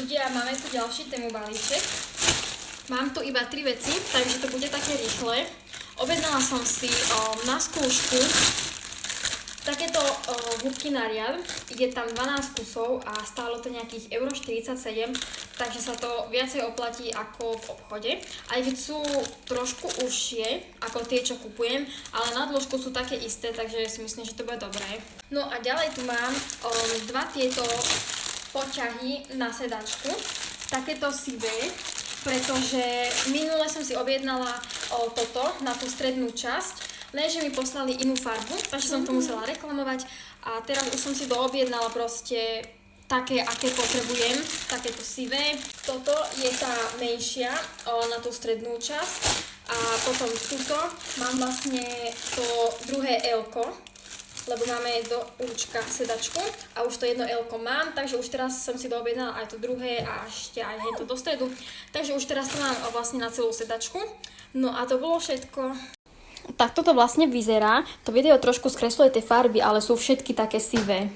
Ľudia, máme tu ďalší tému balíček. Mám tu iba 3 veci, takže to bude také rýchle. Objednala som si na skúšku takéto húbky na riad. Je tam 12 kusov a stálo to nejakých €47, takže sa to viacej oplatí ako v obchode. Aj keď sú trošku užšie ako tie, čo kupujem, ale na dĺžku sú také isté, takže si myslím, že to bude dobré. No a ďalej tu mám 2 tieto poťahy na sedačku, takéto sivé, pretože minule som si objednala toto na tú strednú časť, lenže mi poslali inú farbu, takže som to musela reklamovať a teraz už som si to objednala proste také, aké potrebujem, takéto sivé. Toto je tá menšia na tú strednú časť a potom tuto mám vlastne to druhé L-ko, lebo máme do účka sedačku a už to jedno L-ko mám, takže už teraz som si doobjednala aj to druhé a ešte aj to do stredu. Takže už teraz to mám vlastne na celú sedačku. No a to bolo všetko. Tak toto vlastne vyzerá. To video trošku skresluje tie farby, ale sú všetky také sivé.